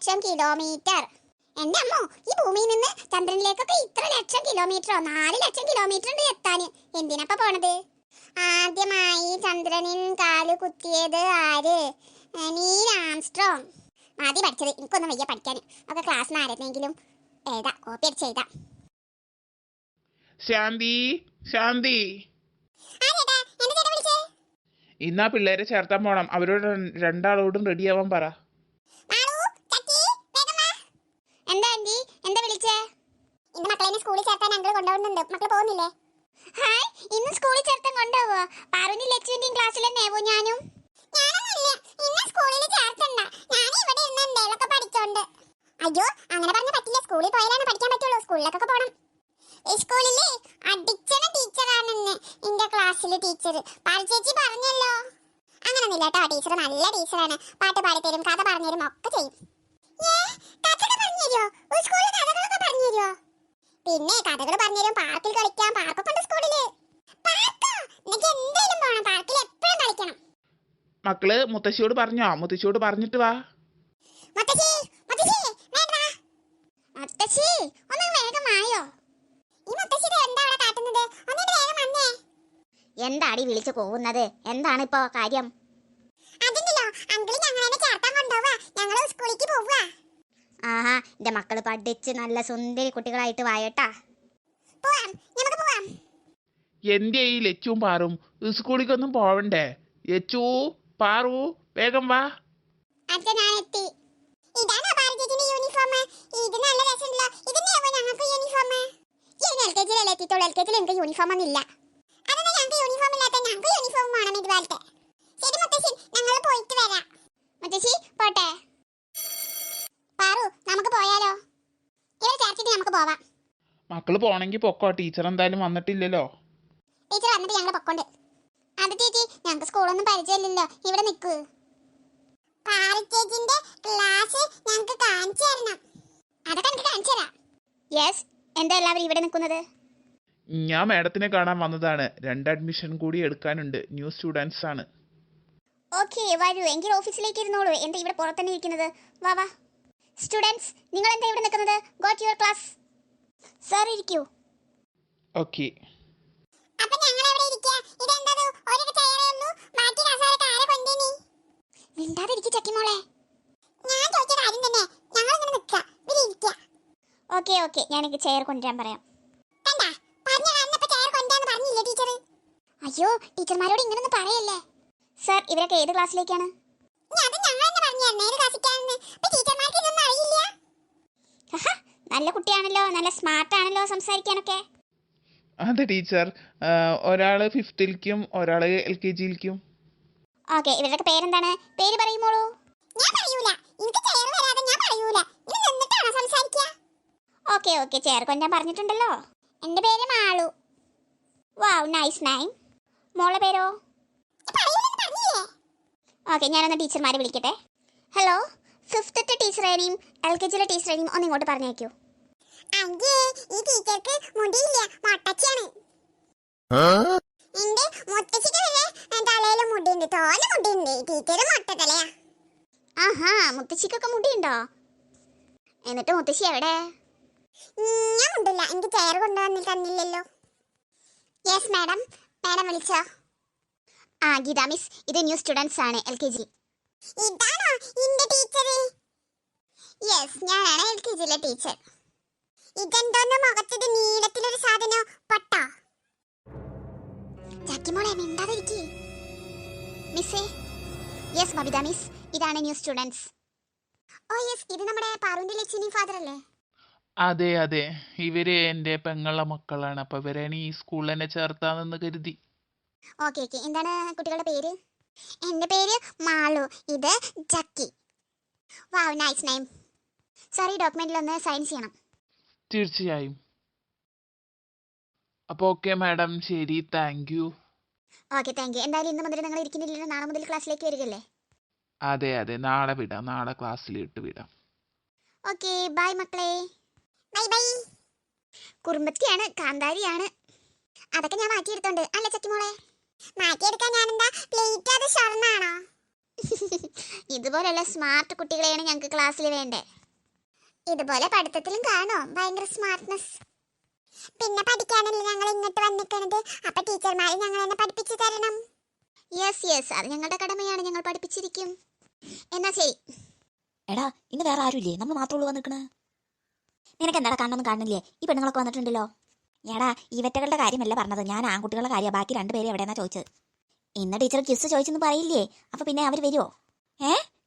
ലക്ഷം kilometre. എന്റെ അമ്മോ, ഈ ഭൂമിയിൽ നിന്ന് ചന്ദ്രനിലേക്കൊക്കെ ഇത്ര ലക്ഷം കിലോമീറ്ററോ? 4 ലക്ഷം കിലോമീറ്റർ ഉണ്ട് എത്താന്. എന്തിനപ്പ പോണത്? ആദ്യമായി ചന്ദ്രനിൽ കാല് കുത്തിയത് ആര്? Neil Armstrong. മതി പഠിച്ചത്, എനിക്കൊന്നും വയ്യ പഠിക്കാൻ. ഒക്കെ ക്ലാസ്സിന് ആരെന്നെങ്കിലും എഴുതാ, കോപ്പി അടിച്ച് എഴുതാ. ശാന്തി, ശാന്തി, ഇന്നാ പിള്ളേരെ ചേർത്താൻ പോണം. അവരോട് രണ്ടാളോടും റെഡിയാവാൻ പറ. എന്താ ആന്റി, എന്താ വിളിച്ചേ? ഇന്ന് മക്കളെ സ്കൂളിൽ ചേർത്താൻ അങ്കിൾ കൊണ്ടുപോകുന്നുണ്ട്. മക്കൾ പോകുന്നില്ലേ? ഹായ്, ഇന്ന് സ്കൂളിൽ ചേർത്താൻ കൊണ്ടുപോവോ? പാറുവിന്റെ ലച്ചുവിന്റെയും ക്ലാസ്സിൽ തന്നെയാവോ ഞാനും? അയ്യോ, അങ്ങനെ പറഞ്ഞ പറ്റില്ല. സ്കൂളിൽ പോയാലാണ് പഠിക്കാൻ പറ്റുള്ളൂ. സ്കൂളിലൊക്കെ പോണം. സ്കൂളിലെ അടിച്ചണ ടീച്ചറാണെന്ന് എന്റെ ക്ലാസ്സിലെ ടീച്ചർ പാറു ചേച്ചി പറഞ്ഞല്ലോ. അങ്ങനൊന്നുമില്ല കേട്ടോ, ടീച്ചർ നല്ല ടീച്ചറാണ്. പാട്ട് പാടിത്തരും, കഥ പറഞ്ഞുതരും, ഒക്കെ ചെയ്യും. പിന്നെ കഥകൾ പറഞ്ഞുതരും, പാർക്കിൽ കളിക്കാം. പാർക്കൊക്കെ ഉണ്ട് സ്കൂളില്. എന്തായാലും പോണം, പാർക്കിൽ എപ്പോഴും കളിക്കണം. മക്കള് മുത്തശ്ശിയോട് പറഞ്ഞോ? മുത്തശ്ശിയോട് പറഞ്ഞിട്ട് വാ. മുത്തശ്ശി ഒന്ന് വേഗം ആയോ? ഈ മുത്തശ്ശി എന്താ അവിടെ കാട്ടുന്നത്? ഒന്നിട്ട് വേഗം വന്നേ. എന്താടി വിളിച്ചു പോകുന്നത്? എന്താണ് ഇപ്പോ കാര്യം? അതിന്റെല്ലോ അങ്കിൾ ഞങ്ങളെ ചേർത്താൻ കൊണ്ടുപോവാ. ഞങ്ങൾ സ്കൂളിലേക്ക് പോവാ. ആഹാ, എന്റെ മക്കള് പഠിച്ച് നല്ല സുന്ദരി കുട്ടികളായിട്ട് വായട്ടാ. പോവാം, നമുക്ക് പോവാം. എന്റെ ഈ ലച്ചുവും പാറും സ്കൂളിലേക്കൊന്നും പോവണ്ടേ? ലച്ചു, പാറു, വേഗം വാ. അച്ഛാ, ഞാൻ എത്തി. ഇതാണോ പാറു ചേച്ചിന്റെ യൂണിഫോം? ഇത് നല്ല രസമുണ്ടല്ലോ. ഇതിനെയാവോ ഞങ്ങൾക്ക് യൂണിഫോം? LKG-യിലല്ലേ എത്തിയിട്ടുള്ളൂ. LKG-യിൽ എനിക്ക് യൂണിഫോം ഒന്നും ഇല്ല. അതൊന്നും ഞങ്ങൾക്ക് യൂണിഫോം ഇല്ലാത്ത. ഞങ്ങൾക്ക് യൂണിഫോം വേണം ഇതുപോലത്തെ. ശരി മുത്തശ്ശി, ഞങ്ങൾ പോയിട്ട് വരാം. മുത്തശ്ശി പോട്ടെ. പാറു, നമുക്ക് പോയാലോ? ഇവരെ ചേർത്തിട്ട് നമുക്ക് പോവാം. മക്കള് പോണെങ്കി പൊക്കോ, ടീച്ചർ എന്തായാലും വന്നിട്ടില്ലല്ലോ. ടീച്ചർ വന്നിട്ട് ഞങ്ങൾ പൊക്കോണ്ട്. അത് ചേച്ചി, ഞങ്ങൾക്ക് സ്കൂളൊന്നും പരിചയമില്ലല്ലോ, ഇവിടെ നിൽക്കൂ. പാറു ചേച്ചിന്റെ ക്ലാസ് ഞങ്ങൾക്ക് കാണിച്ചു തരണം. അതൊക്കെ എനിക്ക് കാണിച്ചു തരാം. യെസ്, എന്താ എല്ലാവരും ഇവിടെ നിൽക്കുന്നത്? ഞാൻ മാഡത്തിനെ കാണാൻ വന്നതാണ്. 2 അഡ്മിഷൻ കൂടി എടുക്കാനുണ്ട്. ന്യൂ സ്റ്റുഡൻസ് ആണ്. ഓക്കെ, വരൂ. എങ്കിൽ ഓഫീസിലേക്ക് ഇരുന്നോളൂ. എന്താ ഇവിടെ പുറത്തന്നെ ഇരിക്കുന്നത്? വാ വാ. സ്റ്റുഡൻസ്, നിങ്ങൾ എന്താ ഇവിടെ നിൽക്കുന്നത്? Go to your class. Sir, ഇരിക്കൂ. ഓക്കെ. അപ്പോൾ ഞങ്ങൾ എവിടെ ഇരിക്കുക? ഇതെന്താ ഒരു ചെയറേ ഉള്ളൂ? ബാക്കി കസേരക്ക് ആരെ കൊണ്ടുവനി? മിണ്ടാതിരിക്ക് ചക്കിമോളെ. ഞാൻ ചോദിച്ച കാര്യം തന്നെ. ഞങ്ങൾ ഇങ്ങനെ നിൽക്കുക, ഇവിടെ ഇരിക്കുക. ഓക്കെ ഓക്കെ, ഞാൻ എനിക്ക് ചെയർ കൊണ്ടുവരാൻ പറയാം. കണ്ടാ, പറഞ്ഞ കാരണപ്പോ ചെയർ കൊണ്ടുവരാന്ന് പറഞ്ഞില്ലേ ടീച്ചർ? അയ്യോ, ടീച്ചർമാരോട് ഇങ്ങനൊന്നും പറയല്ലേ. സർ, ഇവരൊക്കെ ഏത് ക്ലാസ്സിലേക്കാണ്? നല്ല കുട്ടിയാണല്ലോ, നല്ല സ്മാർട്ട് ആണല്ലോ സംസാരിക്കാനൊക്കെ. അതെ ടീച്ചർ, ഒരാള് 5th-ലേക്കും ഒരാള് LKG-ലേക്കും. ഓക്കെ, ഇവരുടെ പേരെന്താണ്? പേര് പറയുമോളൂ. ഓക്കെ ഓക്കെ, ചെയർ കൊണ്ടാൻ പറഞ്ഞിട്ടുണ്ടല്ലോ. എൻ്റെ പേര് മാളു. വാവ്, നൈസ് നെയിം. മോളുടെ പേരോ? ഓക്കെ, ഞാനൊന്ന് ടീച്ചർമാരെ വിളിക്കട്ടെ. ഹലോ, 5th ടീച്ചറേനെയും LKG-യിലെ ടീച്ചറേനെയും ഒന്ന് ഇങ്ങോട്ട് പറഞ്ഞേക്കൂ. ഈ ടീച്ചർക്ക് മുടിയില്ല, മൊട്ടച്ചിയാണ്. എന്റെ മുത്തശ്ശിക്ക് വരെ തലയില് മുടിയുണ്ട്, തോന മുടിയുണ്ട്. ടീച്ചർ മൊട്ടത്തലയാ. ആഹാ, മുത്തശ്ശിക്കൊക്കെ മുടിയുണ്ടോ? എന്നിട്ട് മുത്തശ്ശി എവിടെ? ഞാൻ മുണ്ടില്ല, എനിക്ക് ചെയർ കൊണ്ടുവന്ന് തന്നില്ലല്ലോ. യെസ് മാഡം, മാഡം വിളിച്ചോ? ആ, ഗീത മിസ്, ഇത് ന്യൂ സ്റ്റുഡൻസ് ആണ്, LKG. ഇതാണോ ഇന്റെ ടീച്ചർ? യെസ്, ഞാനാണ് LKG-യിലെ ടീച്ചർ. ഇതെന്തോന്ന് മുഖത്തത് നീളത്തിലൊരു സാധനം? പൊട്ടോ? ചക്കിമോളെ, മിണ്ടാതിരിക്കേ. മിസ്സേ. യെസ് ബബിത മിസ്, ഇതാണ് ന്യൂ സ്റ്റുഡൻസ്. ഓ യെസ്, ഇത് നമ്മുടെ പാറുവിന്റെ ലക്ഷ്മി ഫാദർ അല്ലേ? അതെ അതെ, ഇവര് എന്റെ പെങ്ങളുടെ മക്കളാണ്. അപ്പൊ ഇവരെ ഈ സ്കൂളിൽ തന്നെ ചേർത്താന്ന് കരുതി. ഓക്കെ ഓക്കെ, എന്താണ് കുട്ടികളുടെ പേര്? എൻ്റെ പേര് മാളു, ഇത് ജക്കി. വാവ്, നൈസ് നെയിം. സാർ, ഈ ഡോക്യുമെന്റിൽ ഒന്ന് സൈൻ ചെയ്യണം. തീർച്ചയായും. അപ്പോൾ ഓക്കെ മാഡം, ശരി, thank you. Okay, thank you. എന്തായാലും ഇന്ന് മുതൽ നിങ്ങൾ ഇരിക്കുന്നില്ലല്ലോ, നാളെ മുതൽ ക്ലാസ്സിലേക്ക് വരികയല്ലേ? അതെ അതെ, നാളെ വിടാം, നാളെ ക്ലാസ്സിൽ ഇട്ട് വിടാം. ഓക്കെ, ബൈ മക്കളെ. Bye bye. കുറുമ്പത്തിയാണ്, കാന്താരിയാണ്. അതൊക്കെ ഞാൻ മാറ്റിയെടുത്തോണ്ട്. അല്ല ചക്കിമോളെ? മാറ്റിയെടുക്കാൻ ഞാനെന്താ പ്ലേറ്റ്? അത് സ്വർണ്ണാണോ? ഇതുപോലുള്ള സ്മാർട്ട് കുട്ടികളെയാണ് ഞങ്ങൾക്ക് ക്ലാസ്സിൽ വേണ്ടേ. ഇതുപോലെ പഠിത്തത്തിലും കാണോ ഭയങ്കര സ്മാർട്ട്നെസ്. പിന്നെ പഠിക്കാനല്ലേ ഞങ്ങൾ ഇങ്ങോട്ട് വന്നിക്കണത്. അപ്പൊ ടീച്ചർമാർ ഞങ്ങൾ എന്നെ പഠിപ്പിച്ചു തരണം. യെസ് യെസ്, അത് ഞങ്ങളുടെ കടമയാണ്, ഞങ്ങൾ പഠിപ്പിച്ചിരിക്കും. എന്നാ ശരി. എടാ ഇന്ന് വേറെ ആരുമില്ലേ, നമ്മൾ മാത്രമേ ഉള്ളൂ വന്നിക്കണേ. നിനക്ക് എന്താടാ കണ്ണൊന്നും കാണുന്നില്ലേ? ഈ പെണ്ണുങ്ങളൊക്കെ വന്നിട്ടുണ്ടല്ലോ. എടാ ഇവറ്റകളുടെ കാര്യമല്ല പറഞ്ഞത്, ഞാൻ ആൺകുട്ടികളുടെ കാര്യമാണ്. ബാക്കി രണ്ടുപേരും എവിടെയെന്നാ ചോദിച്ചത്. ഇന്ന് ടീച്ചർ ക്യുസ് ചോദിച്ചെന്ന് പറയില്ലേ, അപ്പൊ പിന്നെ അവർ വരുമോ?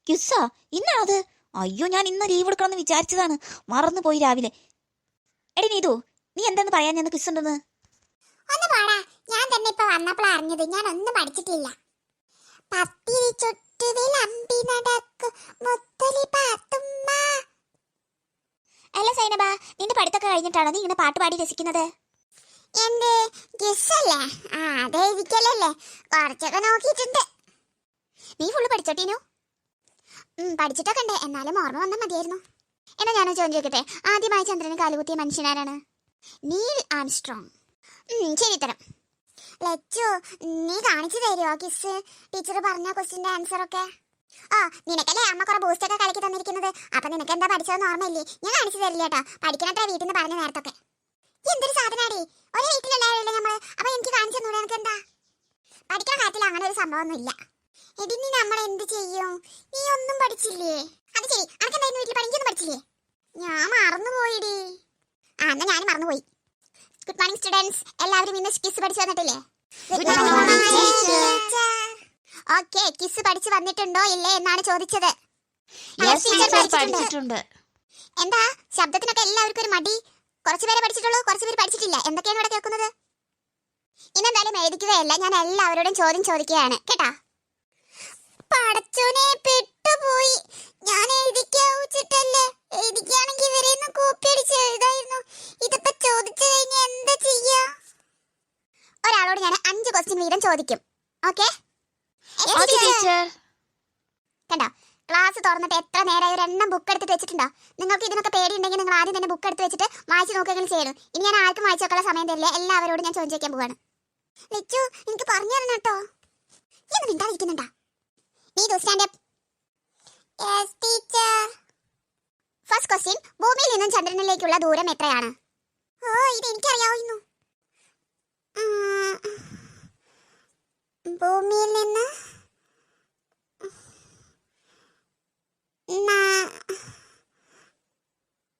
ക്യുസ്സാ ഇന്നാണത്? അയ്യോ, ഞാൻ ഇന്ന് ലീവ് എടുക്കണമെന്ന് വിചാരിച്ചതാണ്, മറന്നു പോയി രാവിലെ. എടി നീതു, നീ എന്താന്ന് പറയാൻ ഞാൻ ക്വിസ് ഉണ്ടെന്ന്? ഒന്ന് പാടാ. ഞാൻ തന്നെ ഇപ്പൊ വന്നപ്പോൾ അറിഞ്ഞത്, ഞാൻ ഒന്നും പഠിച്ചിട്ടില്ല. പത്തിരി ചുട്ടുവിൽ അമ്പി നടക്കും മുത്തലി പാത്തുമ്മ. അല്ല സൈനബ, നിന്റെ പഠിത്തമൊക്കെ കഴിഞ്ഞിട്ടാണോ നീ ഇങ്ങനെ പാട്ട് പാടി രസിക്കുന്നത്? എന്ത് ഗിസ്സല്ലേ? അതായിരിക്കല്ലേ, കുറച്ചൊക്കെ നോക്കിയിട്ടുണ്ട്. നീ ഫുള്ള് പഠിച്ചോട്ടീനു? പഠിച്ചിട്ടൊക്കെ ഉണ്ട്, എന്നാലും ഓർമ്മ വന്നാൽ മതിയായിരുന്നു. എന്നാ ഞാനോ ചോദ്യം ചോദിക്കട്ടെ, ആദ്യമായി ചന്ദ്രന് കാലുകുത്തിയ മനുഷ്യനാരാണ്? Neil Armstrong. ശരി തരം. ലച്ചു, നീ കാണിച്ചു തരുമോ കിസ് ടീച്ചർ പറഞ്ഞ ക്വസ്റ്റിന്റെ ആൻസർ ഒക്കെ? നിനക്കല്ലേ അമ്മ കുറെ ബൂസ്റ്റൊക്കെ കളിക്കി തന്നിരിക്കുന്നത്, അപ്പൊ നിനക്ക് എന്താ പഠിച്ചതെന്ന് ഓർമ്മയില്ലേ? ഞാൻ കാണിച്ചു തരില്ല കേട്ടോ, പഠിക്കണത്ര വീട്ടിൽ നിന്ന് പറഞ്ഞ നേരത്തൊക്കെ. എന്തൊരു സാധനാടി, ഒരേ വീട്ടിലുള്ളവരല്ലേ നമ്മള്, അപ്പൊ എനിക്ക് കാണിച്ചു തന്നൂടെ? എനിക്ക് എന്താ പഠിക്കണ കാര്യത്തിൽ അങ്ങനെ ഒരു സംഭവമൊന്നും ഇല്ല. എടി നീ നമ്മൾ എന്ത് ചെയ്യും? നീ ഒന്നും പഠിച്ചില്ലേ? അത് ശരി, അനക്കെന്തായിരുന്നു വീട്ടിൽ പഠിക്കൊന്നും പഠിച്ചില്ലേ? ഞാൻ മറന്നുപോയിടി. എന്നാ ഞാനും മറന്നുപോയി. ഗുഡ് മോർണിംഗ് സ്റ്റുഡൻസ്, എല്ലാവരും ഇന്ന് കിസ് പഠിച്ചു വന്നിട്ടില്ലേ? ഓക്കെ, കിസ് പഠിച്ചു വന്നിട്ടുണ്ടോ ഇല്ലേ എന്നാണ് ചോദിച്ചത്. എന്താ ശബ്ദത്തിനൊക്കെ എല്ലാവർക്കും ഒരു മടി? കുറച്ചുപേരെ പഠിച്ചിട്ടുള്ളൂ, കുറച്ചുപേര് പഠിച്ചിട്ടില്ല. എന്തൊക്കെയാണ് ഇവിടെ കേൾക്കുന്നത്? ഇന്നെന്തായാലും എഴുതിക്കുകയല്ല, ഞാൻ എല്ലാവരോടും ചോദ്യം ചോദിക്കുകയാണ് കേട്ടാ. പടച്ചോനെ, പെട്ടുപോയി. ഞാൻ എഴുതിക്കാവൂച്ചിട്ടല്ലേ, എഴുതിക്കാണെങ്കിൽ ഇവരെയൊന്നും കോപ്പി അടിച്ച് എഴുതായിരുന്നു. ഇതിപ്പോ ചോദിച്ചു കഴിഞ്ഞാൽ എന്താ ചെയ്യാ? ഒരാളോട് ഞാൻ 5 ക്വസ്റ്റ്യൻ വീതം ചോദിക്കും. ഓക്കെ? കണ്ടോ, ക്ലാസ് തുറന്നിട്ട് എത്ര നേരമായി? ഒരെണ്ണം ബുക്ക് എടുത്തിട്ട് വെച്ചിട്ടുണ്ടോ? നിങ്ങൾക്ക് ഇതിനൊക്കെ പേടിയുണ്ടെങ്കിൽ നിങ്ങൾ ആദ്യം തന്നെ ബുക്ക് എടുത്ത് വെച്ചിട്ട് വായിച്ചു നോക്കുകയെങ്കിലും ചെയ്യണം. ഇനി ഞാൻ ആർക്കും വായിച്ചു നോക്കാനുള്ള സമയം തരില്ല, എല്ലാവരോടും ഞാൻ ചോദിച്ചു ചോദിക്കാൻ പോവാണ്. ലച്ചു, എനിക്ക് പറഞ്ഞു തരണം കേട്ടോ. നീ ഒന്നും മിണ്ടാതിരിക്കുന്നുണ്ടാ? Stand up. Yes teacher. First question, ഭൂമിയിൽ നിന്നും ചന്ദ്രനിലേക്കുള്ള ദൂരം എത്രയാണ്? ഇത് എനിക്കറിയാവുന്നു. ഭൂമിയിൽ നിന്ന്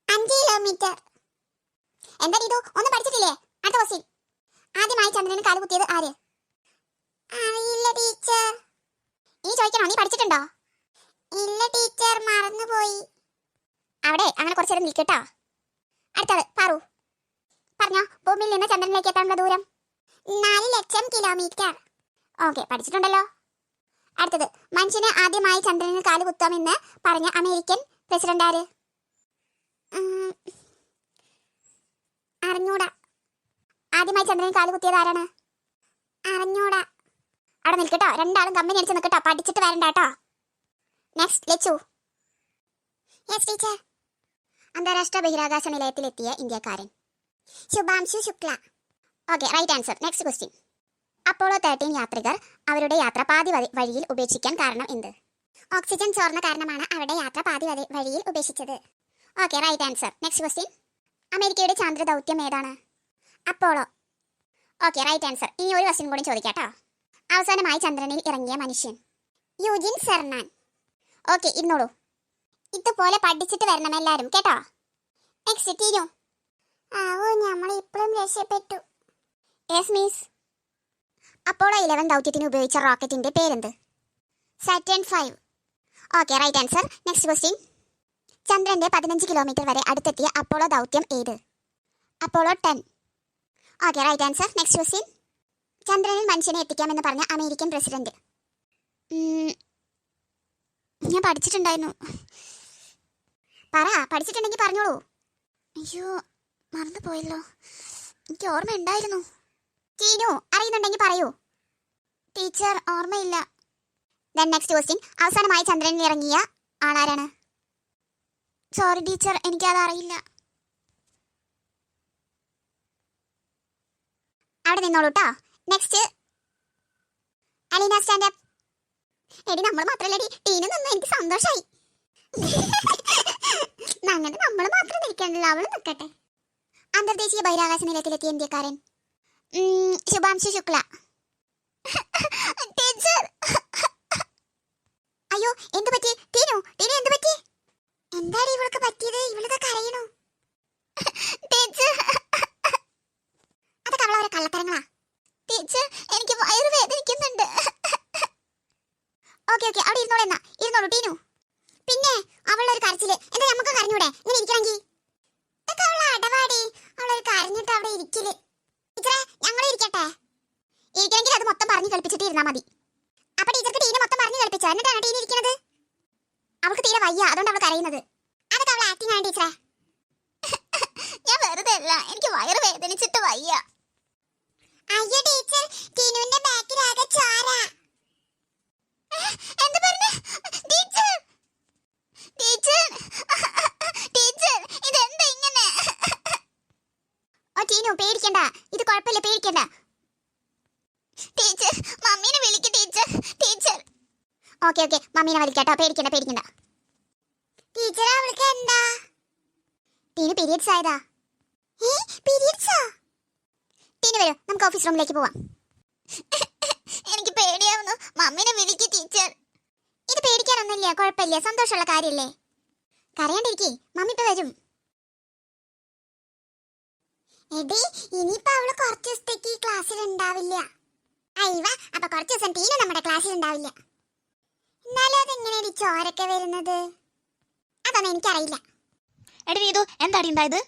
5 കിലോമീറ്റർ. എന്താ ഇത്, ഒന്നും പഠിച്ചിട്ടില്ലേ? അടുത്ത ക്വസ്റ്റ്യൻ, ആദ്യമായി ചന്ദ്രന് കാല് കുത്തിയത് ആര്? അറിയില്ല ടീച്ചർ. നീ ചോദിക്കണോ? നീ പഠിച്ചിട്ടുണ്ടോ? ഇല്ല ടീച്ചർ, മറന്നുപോയി. അവിടെ അങ്ങനെ കുറച്ചു നേരം നിൽക്കട്ടോ. അടുത്തത് പാറു, പറഞ്ഞോ. ഭൂമിയിൽ നിന്ന് ചന്ദ്രനിലേക്ക് എത്താനുള്ള ദൂരം 4 ലക്ഷം കിലോമീറ്റർ. ഓക്കെ, പഠിച്ചിട്ടുണ്ടല്ലോ. അടുത്തത്, മനുഷ്യന് ആദ്യമായി ചന്ദ്രനിൽ കാല് കുത്താമെന്ന് പറഞ്ഞ അമേരിക്കൻ പ്രസിഡന്റ് ആര്? അറിഞ്ഞൂടാ. ആദ്യമായി ചന്ദ്രനിൽ കാല് കുത്തിയത് ആരാണ്? അറിഞ്ഞൂടാ. അവിടെ നിൽക്കട്ടോ, രണ്ടാളും കമ്പനി അടിച്ച് നിൽക്കട്ടോ, പഠിച്ചിട്ട് വരണ്ട കേട്ടോ. നെക്സ്റ്റ്, ലച്ചു. Yes teacher. അന്താരാഷ്ട്ര ബഹിരാകാശ നിലയത്തിലെത്തിയ ഇന്ത്യക്കാരൻ? Shubhanshu Shukla. Okay, right answer. Next question, Apollo 13 യാത്രികർ അവരുടെ യാത്ര പാതി വഴിയിൽ ഉപേക്ഷിക്കാൻ കാരണം എന്ത്? ഓക്സിജൻ ചോർന്ന കാരണമാണ് അവരുടെ യാത്ര പാതി വഴിയിൽ ഉപേക്ഷിച്ചത്. Okay, right answer. Next question, അമേരിക്കയുടെ ചാന്ദ്ര ദൗത്യം ഏതാണ്? അപ്പോളോ. Okay, right answer. ഇനി ഒരു ക്വസ്റ്റ്യൻ കൂടി ചോദിക്കാട്ടോ. അവസാനമായി ചന്ദ്രനിൽ ഇറങ്ങിയ മനുഷ്യൻ? യൂജിൻ സെർനാൻ. ഓക്കെ, ഇരുന്നോളൂ. ഇതുപോലെ പഠിച്ചിട്ട് വരണം എല്ലാവരും കേട്ടോ. നെക്സ്റ്റ്, ടീനു. നമ്മൾ ഇപ്പോഴും രക്ഷപ്പെട്ടു. Yes miss. അപ്പോളോ 11 ദൗത്യത്തിന് ഉപയോഗിച്ച റോക്കറ്റിന്റെ പേരെന്ത്? Saturn 5. Okay, right answer. Next question, ചന്ദ്രന്റെ 15 കിലോമീറ്റർ വരെ അടുത്തെത്തിയ അപ്പോളോ ദൗത്യം ഏത്? Apollo 10. Okay, right answer. Next question, ചന്ദ്രനിൽ മനുഷ്യനെ എത്തിക്കാമെന്ന് പറഞ്ഞ അമേരിക്കൻ പ്രസിഡന്റ്? ഞാൻ പഠിച്ചിട്ടുണ്ടായിരുന്നു. പറ, പഠിച്ചിട്ടുണ്ടെങ്കിൽ പറഞ്ഞോളൂ. അയ്യോ, മറന്നു പോയല്ലോ, എനിക്ക് ഓർമ്മ ഉണ്ടായിരുന്നു. ടീനു, അറിയുന്നുണ്ടെങ്കിൽ പറയൂ. ടീച്ചർ, ഓർമ്മയില്ല. ദെൻ നെക്സ്റ്റ് ക്വസ്റ്റ്യൻ, അവസാനമായി ചന്ദ്രനിൽ ഇറങ്ങിയ ആളാരാണ്? സോറി ടീച്ചർ, എനിക്കത് അറിയില്ല. അവിടെ നിന്നോളൂ കേട്ടോ. Next, Aleena stand up. എടി നമ്മൾ മാത്രല്ലടി ടീനു നിന്ന് എനിക്ക് സന്തോഷായി. അങ്ങനെ നമ്മൾ മാത്രം നിൽക്കണ്ടല്ലോ, അവള് നിൽക്കട്ടെ. അന്തർദേശീയ ബഹിരാകാശ നിലയത്തിലെത്തിയ ഇന്ത്യക്കാരൻ ശുഭാംശു ശുക്ല. ടീച്ചർ, അയ്യോ എന്തു പറ്റി ടീനു? ടീനു എന്തു പറ്റി? എന്താണ് ഇവൾക്ക് പറ്റിയത്? ഇവളൊക്കെ കരയണു. ടീച്ചർ, അതൊക്കെ അവളെ കള്ളത്തരങ്ങളാ. ടീച്ചർ, എനിക്ക് വയറ് വേദനിക്കുന്നുണ്ട്. ഓക്കെ അവിടെ ഇരുന്നോളൂ ടീനു. പിന്നെ അവളൊരു കരച്ചില്, എന്താ നമുക്ക് കരഞ്ഞൂടെ ഇങ്ങനെ ഇരിക്കണമെങ്കിൽ? ഇതൊക്കെ അവളെ അടവാടി, അവളൊരു കരഞ്ഞിട്ട് അവിടെ ഇരിക്കല്. ടീച്ചറെ ഞങ്ങൾ ഇരിക്കട്ടെ? ഇരിക്കണമെങ്കിൽ അത് മൊത്തം പറഞ്ഞു കളിപ്പിച്ചിട്ട് ഇരുന്നാ മതി. അപ്പൊ ടീച്ചർക്ക് ടീനെ മൊത്തം പറഞ്ഞു കളിപ്പിച്ചോ, എന്നിട്ടാണ് ടീന ഇരിക്കുന്നത്? അവൾക്ക് തീരെ വയ്യ, അതുകൊണ്ട് അവൾ കരയുന്നത്. അതൊക്കെ അവൾ ആക്ടിങ് ആണ് ടീച്ചറെ. ഞാൻ വെറുതെ അല്ല, എനിക്ക് വയറ് വേദനിച്ചിട്ട് വയ്യ. അയ്യോ ടീച്ചർ, ടീനുവിന്റെ ബാക്കിൽ ആകെ ചോര. എന്ത് പറഞ്ഞു ടീച്ചർ? ടീച്ചർ, ടീച്ചർ ഇതെന്താ ഇങ്ങനെ? ഓ ടീനു പേടിക്കണ്ട, ഇത് കുഴപ്പമില്ല, പേടിക്കണ്ട. ടീച്ചർ, മമ്മീനെ വിളിക്ക് ടീച്ചർ. ടീച്ചർ, ഓക്കെ മമ്മീനെ വിളിക്കാട്ടോ, പേടിക്കണ്ട. ടീച്ചർ അവൾക്ക് എന്താ? ടീനു പീരിയഡ്സ് ആയതാ. പീരിയഡ്സോ? ടീനു വരൂ, നമുക്ക് ഓഫീസ് റൂമിലേക്ക് പോവാം. എനിക്ക് പേടിയാവുന്നു, മമ്മീനെ വിളിക്ക് ടീച്ചർ. ഇത് പേടിക്കാനൊന്നുമില്ല, കുഴപ്പമില്ല, സന്തോഷമുള്ള കാര്യല്ലേ. കരയാണ്ടിരിക്കേ, മമ്മി ഇപ്പൊ വരും. എടി ഇനിയിപ്പോ അവള് കുറച്ച് ദിവസത്തേക്ക് ഈ ക്ലാസ്സിൽ ഉണ്ടാവില്ല. അയ്യവ, അപ്പൊ കുറച്ച് ദിവസം ടീന നമ്മുടെ ക്ലാസ്സിൽ ഉണ്ടാവില്ല. എന്നാലും അതെങ്ങനെയാണ് ചോരൊക്കെ വരുന്നത്? അതൊന്നും എനിക്കറിയില്ല. എടി നീതു, എന്താടി ഉണ്ടായത്?